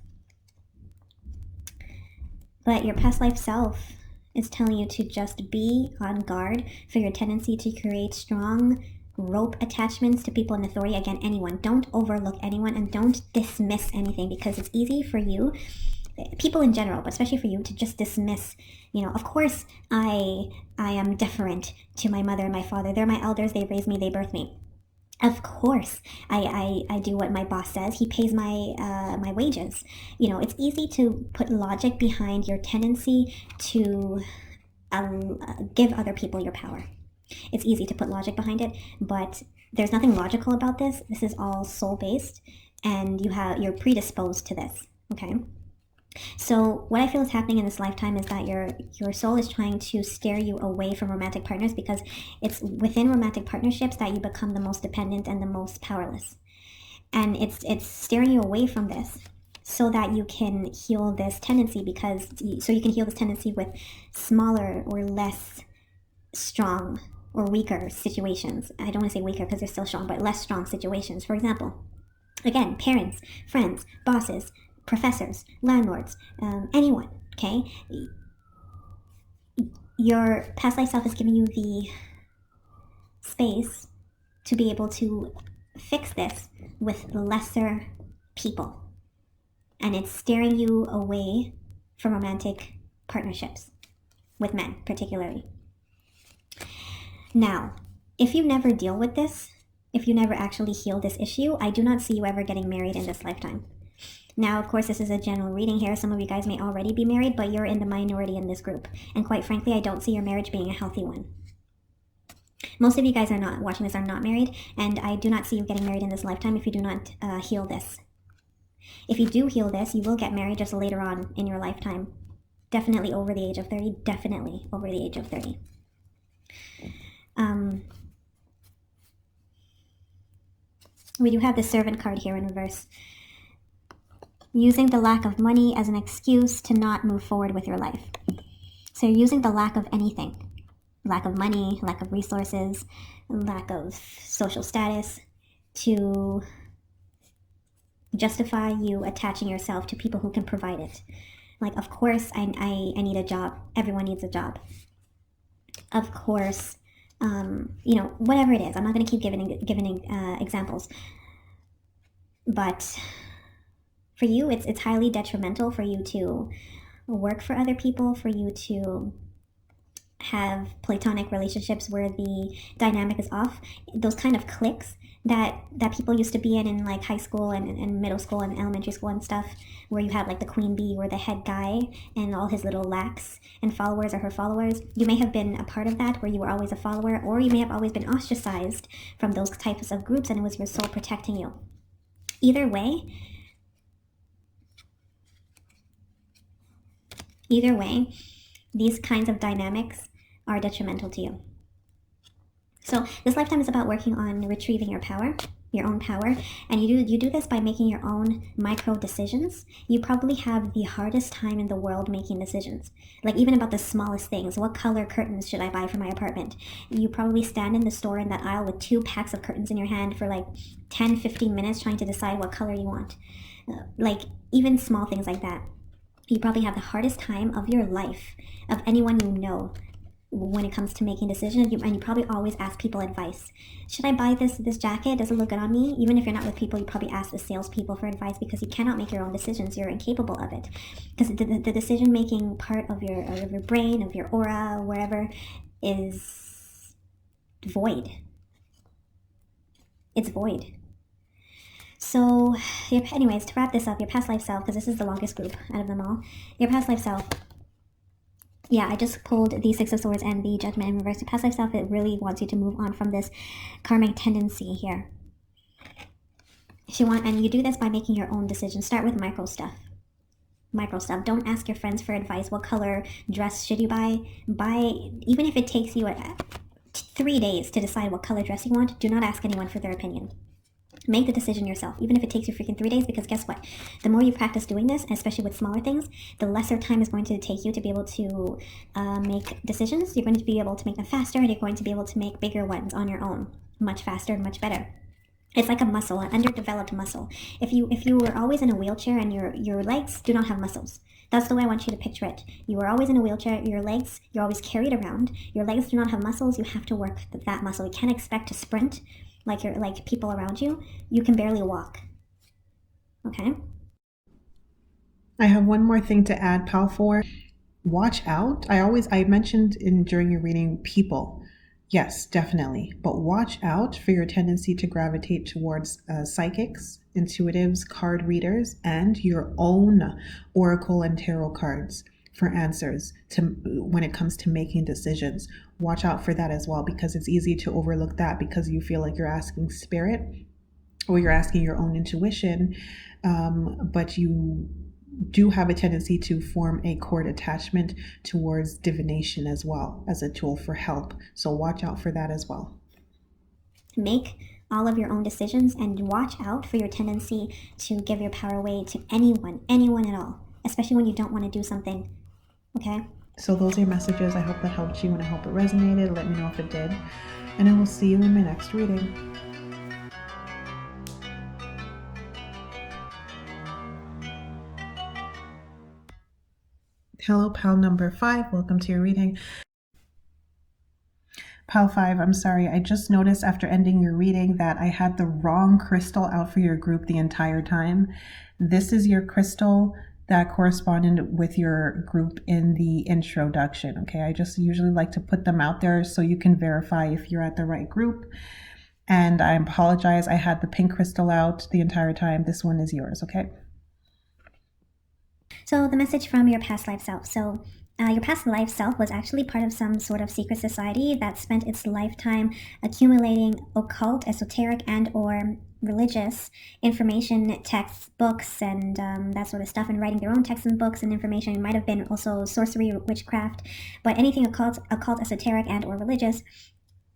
But your past life self is telling you to just be on guard for your tendency to create strong rope attachments to people in authority. Again, anyone. Don't overlook anyone, and don't dismiss anything, because it's easy for you, people in general, but especially for you, to just dismiss, of course I am deferent to my mother and my father. They're my elders. They raised me. They birthed me. Of course, I do what my boss says. He pays my wages. It's easy to put logic behind your tendency to give other people your power. It's easy to put logic behind it, but there's nothing logical about this. This is all soul-based, and you're predisposed to this. Okay. So what I feel is happening in this lifetime is that your soul is trying to steer you away from romantic partners, because it's within romantic partnerships that you become the most dependent and the most powerless. And it's steering you away from this so that you can heal this tendency, so you can heal this tendency with smaller or less strong or weaker situations. I don't want to say weaker because they're still strong, but less strong situations. For example, again, parents, friends, bosses, professors, landlords, anyone, okay? Your past life self is giving you the space to be able to fix this with lesser people. And it's steering you away from romantic partnerships, with men particularly. Now, if you never deal with this, if you never actually heal this issue, I do not see you ever getting married in this lifetime. Now, of course, this is a general reading here. Some of you guys may already be married, but you're in the minority in this group. And quite frankly, I don't see your marriage being a healthy one. Most of you guys watching this are not married, and I do not see you getting married in this lifetime if you do not heal this. If you do heal this, you will get married just later on in your lifetime. Definitely over the age of 30. Definitely over the age of 30. We do have the servant card here in reverse. Using the lack of money as an excuse to not move forward with your life. So you're using the lack of anything. Lack of money, lack of resources, lack of social status to justify you attaching yourself to people who can provide it. Like, of course, I need a job. Everyone needs a job. Of course, whatever it is. I'm not going to keep giving examples, but for you, it's highly detrimental for you to work for other people, for you to have platonic relationships where the dynamic is off. Those kind of cliques that people used to be in like high school and middle school and elementary school and stuff, where you had like the queen bee or the head guy and all his little lacks and followers or her followers. You may have been a part of that, where you were always a follower, or you may have always been ostracized from those types of groups and it was your soul protecting you. Either way, these kinds of dynamics are detrimental to you. So this lifetime is about working on retrieving your power, your own power, and you do this by making your own micro decisions. You probably have the hardest time in the world making decisions, like even about the smallest things. What color curtains should I buy for my apartment? You probably stand in the store in that aisle with 2 packs of curtains in your hand for like 10-15 minutes trying to decide what color you want. Like even small things like that. You probably have the hardest time of your life, of anyone you know, when it comes to making decisions. And you probably always ask people advice. Should I buy this jacket? Does it look good on me? Even if you're not with people, you probably ask the salespeople for advice because you cannot make your own decisions. You're incapable of it. Because the decision-making part of your brain, of your aura, wherever, is void. It's void. So, anyways, to wrap this up, your past life self, because this is the longest group out of them all, your past life self, yeah, I just pulled the Six of Swords and the Judgment in reverse. Your past life self, it really wants you to move on from this karmic tendency here. And you do this by making your own decisions. Start with micro stuff. Don't ask your friends for advice. What color dress should you buy? Even if it takes you 3 days to decide what color dress you want, do not ask anyone for their opinion. Make the decision yourself, even if it takes you freaking 3 days, because guess what? The more you practice doing this, especially with smaller things, the lesser time is going to take you to be able to make decisions. You're going to be able to make them faster, and you're going to be able to make bigger ones on your own, much faster and much better. It's like a muscle, an underdeveloped muscle. If you were always in a wheelchair and your legs do not have muscles, that's the way I want you to picture it. You are always in a wheelchair, your legs, you're always carried around, your legs do not have muscles, you have to work that muscle. You can't expect to sprint like people around you. You can barely walk. Okay? I have one more thing to add, Pal 4. Watch out. I mentioned during your reading people. Yes, definitely. But watch out for your tendency to gravitate towards psychics, intuitives, card readers, and your own oracle and tarot cards for answers when it comes to making decisions. Watch out for that as well, because it's easy to overlook that because you feel like you're asking spirit or you're asking your own intuition, but you do have a tendency to form a cord attachment towards divination as well as a tool for help. So watch out for that as well. Make all of your own decisions and watch out for your tendency to give your power away to anyone at all, especially when you don't want to do something. Okay? So those are your messages. I hope that helped you and I hope it resonated. Let me know if it did. And I will see you in my next reading. Hello, Pal number 5. Welcome to your reading. Pal 5, I'm sorry. I just noticed after ending your reading that I had the wrong crystal out for your group the entire time. This is your crystal that corresponded with your group in the introduction. Okay, I just usually like to put them out there so you can verify if you're at the right group. And I apologize, I had the pink crystal out the entire time. This one is yours, okay? So the message from your past life self. So your past life self was actually part of some sort of secret society that spent its lifetime accumulating occult, esoteric, and or religious information, texts, books, and that sort of stuff, and writing their own texts and books and information. It might have been also sorcery, witchcraft, but anything occult, esoteric, and or religious.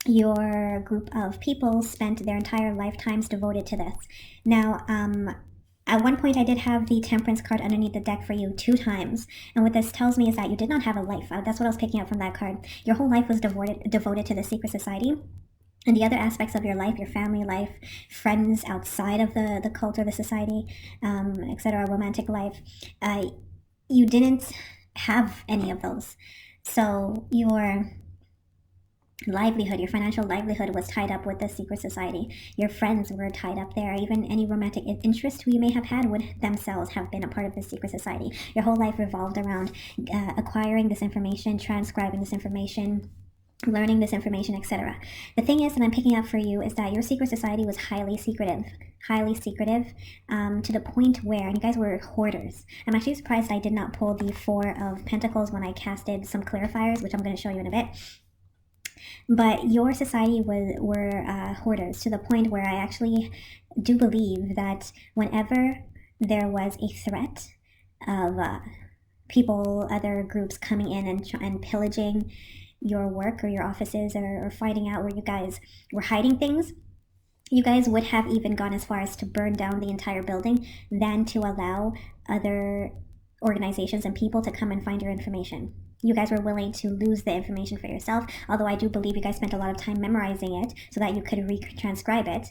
Your group of people spent their entire lifetimes devoted to this. Now, at one point, I did have the Temperance card underneath the deck for you 2 times. And what this tells me is that you did not have a life. That's what I was picking up from that card. Your whole life was devoted to the secret society. And the other aspects of your life, your family life, friends outside of the cult or the society, etc., romantic life, you didn't have any of those. So your livelihood, your financial livelihood was tied up with the secret society. Your friends were tied up there. Even any romantic interest we may have had would themselves have been a part of the secret society. Your whole life revolved around acquiring this information, transcribing this information, learning this information, etc. The thing is that I'm picking up for you is that your secret society was highly secretive, to the point where, and you guys were hoarders. I'm actually surprised I did not pull the Four of Pentacles when I casted some clarifiers, which I'm going to show you in a bit. But your society were hoarders, to the point where I actually do believe that whenever there was a threat of people, other groups coming in and pillaging your work or your offices, or finding out where you guys were hiding things, you guys would have even gone as far as to burn down the entire building than to allow other organizations and people to come and find your information. You guys were willing to lose the information for yourself, although I do believe you guys spent a lot of time memorizing it so that you could retranscribe it.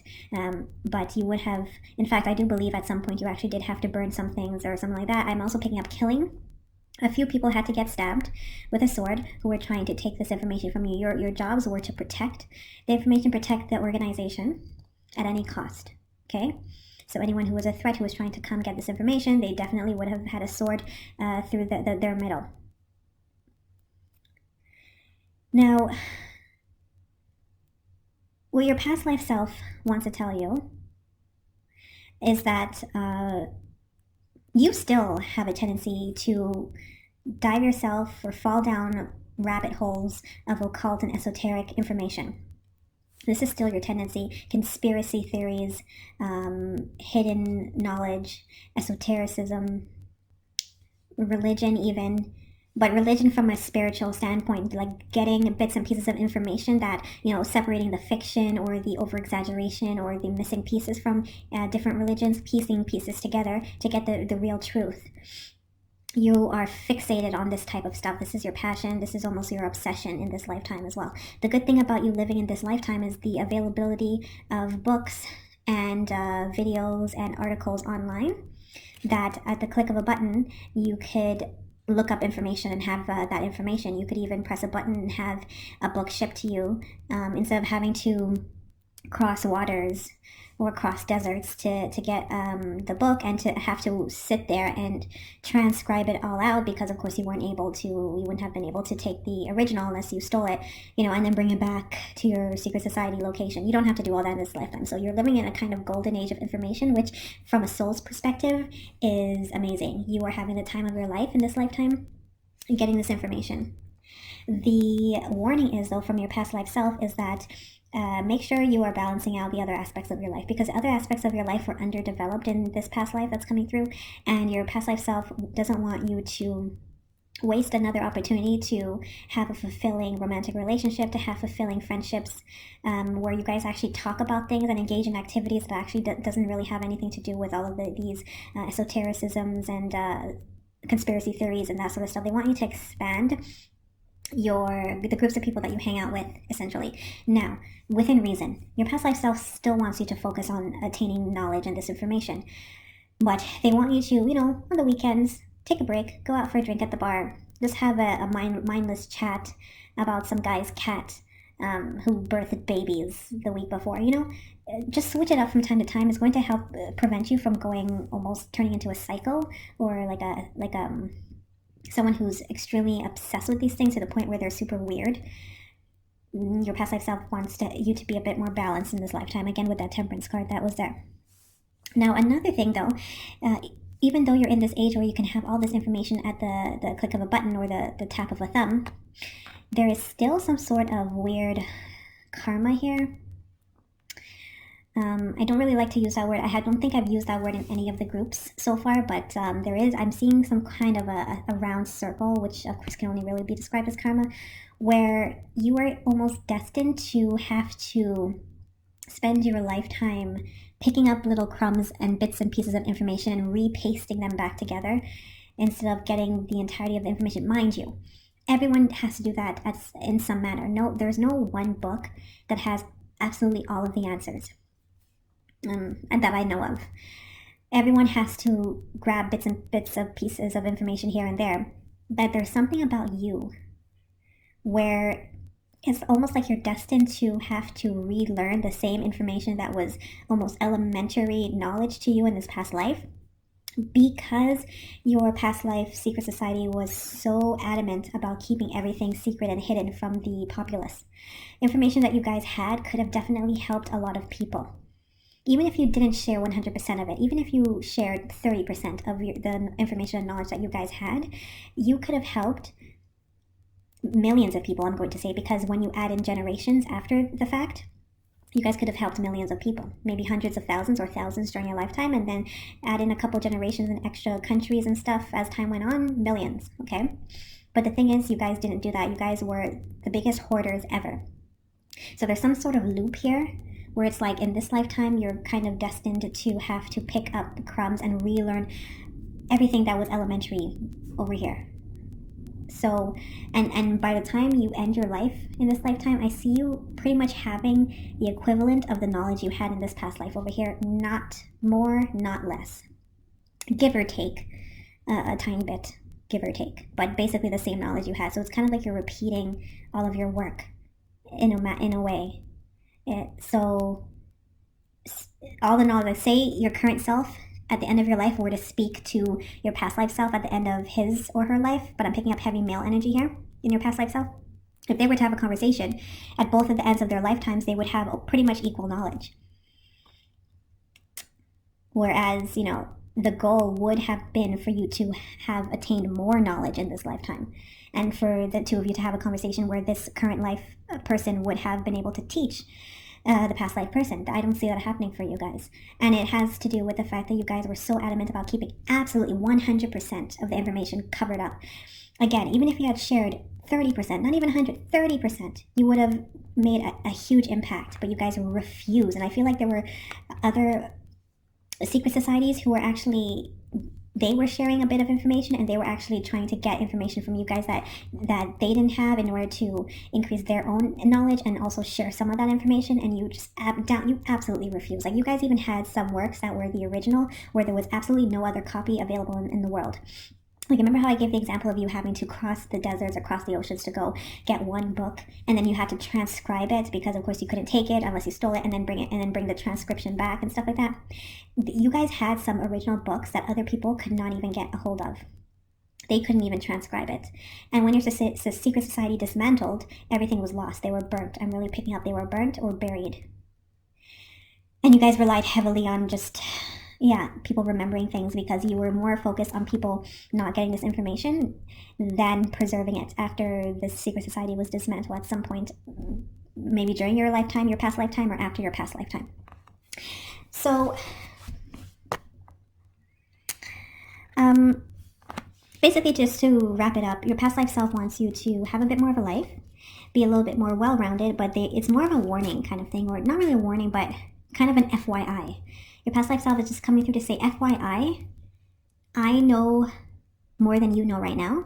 But you would have, in fact, I do believe at some point you actually did have to burn some things or something like that. I'm also picking up killing. A few people had to get stabbed with a sword who were trying to take this information from you. Your jobs were to protect the information, protect the organization at any cost, okay? So anyone who was a threat, who was trying to come get this information, they definitely would have had a sword through their middle. Now, what your past life self wants to tell you is that you still have a tendency to dive yourself or fall down rabbit holes of occult and esoteric information. This is still your tendency. Conspiracy theories, hidden knowledge, esotericism, religion even. But religion from a spiritual standpoint, like getting bits and pieces of information that, separating the fiction or the over-exaggeration or the missing pieces from different religions, piecing pieces together to get the real truth. You are fixated on this type of stuff. This is your passion. This is almost your obsession in this lifetime as well. The good thing about you living in this lifetime is the availability of books and videos and articles online that at the click of a button, you could look up information and have that information. You could even press a button and have a book shipped to you instead of having to cross waters or cross deserts to get the book, and to have to sit there and transcribe it all out, because of course you wouldn't have been able to take the original unless you stole it, and then bring it back to your secret society location. You don't have to do all that in this lifetime. So you're living in a kind of golden age of information, which from a soul's perspective is amazing. You are having the time of your life in this lifetime getting this information. The warning is, though, from your past life self is that make sure you are balancing out the other aspects of your life, because other aspects of your life were underdeveloped in this past life that's coming through, and your past life self doesn't want you to waste another opportunity to have a fulfilling romantic relationship, to have fulfilling friendships, where you guys actually talk about things and engage in activities that actually doesn't really have anything to do with all of these esotericisms and conspiracy theories and that sort of stuff. They want you to expand the groups of people that you hang out with, essentially. Now, within reason, your past life self still wants you to focus on attaining knowledge and this information, but they want you to, on the weekends, take a break, go out for a drink at the bar, just have a mindless chat about some guy's cat who birthed babies the week before. Just switch it up from time to time. Is going to help prevent you from turning into a psycho, or like someone who's extremely obsessed with these things to the point where they're super weird. Your past life self wants you to be a bit more balanced in this lifetime, again with that Temperance card that was there. Now, another thing though, even though you're in this age where you can have all this information at the click of a button or the tap of a thumb, there is still some sort of weird karma here. I don't really like to use that word. I don't think I've used that word in any of the groups so far, but I'm seeing some kind of a round circle, which of course can only really be described as karma, where you are almost destined to have to spend your lifetime picking up little crumbs and bits and pieces of information and repasting them back together instead of getting the entirety of the information. Mind you, everyone has to do that in some manner. There's no one book that has absolutely all of the answers, and that I know of. Everyone has to grab bits of pieces of information here and there, but there's something about you where it's almost like you're destined to have to relearn the same information that was almost elementary knowledge to you in this past life, because your past life secret society was so adamant about keeping everything secret and hidden from the populace. Information that you guys had could have definitely helped a lot of people. Even if you didn't share 100% of it, even if you shared 30% of the information and knowledge that you guys had, you could have helped millions of people, I'm going to say, because when you add in generations after the fact, you guys could have helped millions of people, maybe hundreds of thousands or thousands during your lifetime, and then add in a couple generations and extra countries and stuff as time went on, millions, okay? But the thing is, you guys didn't do that. You guys were the biggest hoarders ever. So there's some sort of loop here where it's like in this lifetime, you're kind of destined to have to pick up the crumbs and relearn everything that was elementary over here. So, and by the time you end your life in this lifetime, I see you pretty much having the equivalent of the knowledge you had in this past life over here, not more, not less. Give or take a tiny bit, give or take, but basically the same knowledge you had. So it's kind of like you're repeating all of your work in a way. So all in all, say your current self at the end of your life were to speak to your past life self at the end of his or her life, but I'm picking up heavy male energy here in your past life self. If they were to have a conversation at both of the ends of their lifetimes, they would have pretty much equal knowledge. Whereas, the goal would have been for you to have attained more knowledge in this lifetime, and for the two of you to have a conversation where this current life person would have been able to teach the past life person. I don't see that happening for you guys. And it has to do with the fact that you guys were so adamant about keeping absolutely 100% of the information covered up. Again, even if you had shared 30%, not even 100, 30%, you would have made a huge impact, but you guys refused. And I feel like there were other secret societies who were actually, they were sharing a bit of information, and they were actually trying to get information from you guys that they didn't have in order to increase their own knowledge and also share some of that information. And you just you absolutely refused. Like, you guys even had some works that were the original, where there was absolutely no other copy available in the world. Like, remember how I gave the example of you having to cross the deserts or cross the oceans to go get one book, and then you had to transcribe it because, of course, you couldn't take it unless you stole it, and then bring the transcription back and stuff like that. You guys had some original books that other people could not even get a hold of. They couldn't even transcribe it. And when your secret society dismantled, everything was lost. They were burnt. I'm really picking up they were burnt or buried. And you guys relied heavily on just people remembering things, because you were more focused on people not getting this information than preserving it after the secret society was dismantled at some point, maybe during your lifetime, your past lifetime, or after your past lifetime. So, basically, just to wrap it up, your past life self wants you to have a bit more of a life, be a little bit more well-rounded, but it's more of a warning kind of thing, or not really a warning, but kind of an FYI. Your past life self is just coming through to say, FYI, I know more than you know right now.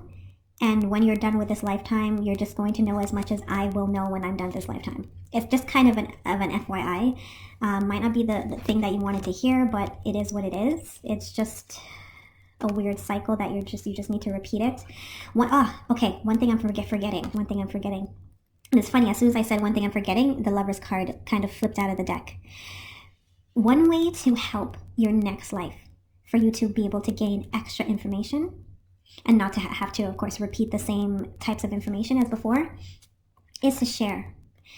And when you're done with this lifetime, you're just going to know as much as I will know when I'm done this lifetime. It's just kind of an FYI. Might not be the thing that you wanted to hear, but it is what it is. It's just a weird cycle that you just need to repeat it. One thing I'm forgetting. And it's funny, as soon as I said one thing I'm forgetting, the Lover's card kind of flipped out of the deck. One way to help your next life, for you to be able to gain extra information and not to have to, of course, repeat the same types of information as before, is to share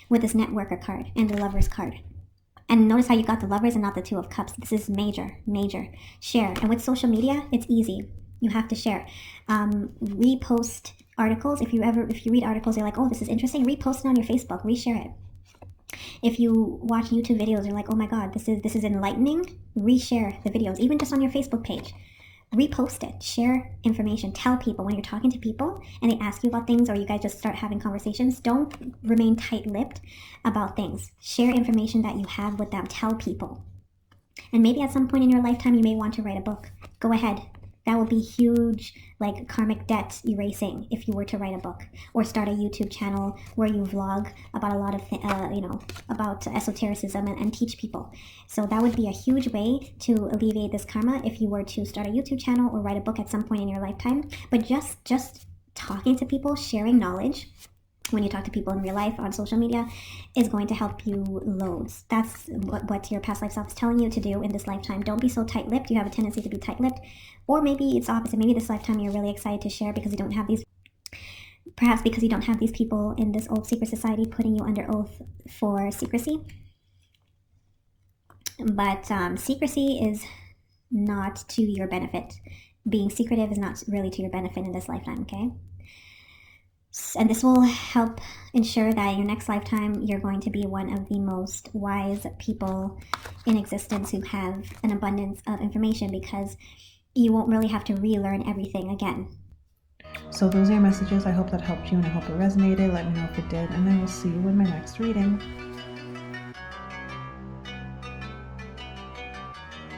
with this Networker card and the Lover's card. And notice how you got the Lovers and not the Two of Cups. This is major. Share. And with social media, it's easy. You have to share. Repost articles. If you read articles, you're like, oh, this is interesting, repost it on your Facebook, reshare it. If you watch YouTube videos, you're like, oh my god, this is enlightening, reshare the videos, even just on your Facebook page. Repost it, share information, tell people when you're talking to people and they ask you about things, or you guys just start having conversations, don't remain tight-lipped about things. Share information that you have with them, tell people. And maybe at some point in your lifetime you may want to write a book. Go ahead, That would be huge, like karmic debt erasing if you were to write a book or start a YouTube channel where you vlog about a lot of, about esotericism and teach people. So that would be a huge way to alleviate this karma if you were to start a YouTube channel or write a book at some point in your lifetime. But just talking to people, sharing knowledge when you talk to people in real life on social media is going to help you loads. That's what your past life self is telling you to do in this lifetime. Don't be so tight-lipped. You have a tendency to be tight-lipped. Or maybe it's opposite. Maybe this lifetime you're really excited to share because you don't have these, perhaps because you don't have these people in this old secret society putting you under oath for secrecy. But secrecy is not to your benefit. Being secretive is not really to your benefit in this lifetime, okay? And this will help ensure that in your next lifetime, you're going to be one of the most wise people in existence who have an abundance of information, because you won't really have to relearn everything again. So those are your messages. I hope that helped you and I hope it resonated. Let me know if it did, and I will see you in my next reading.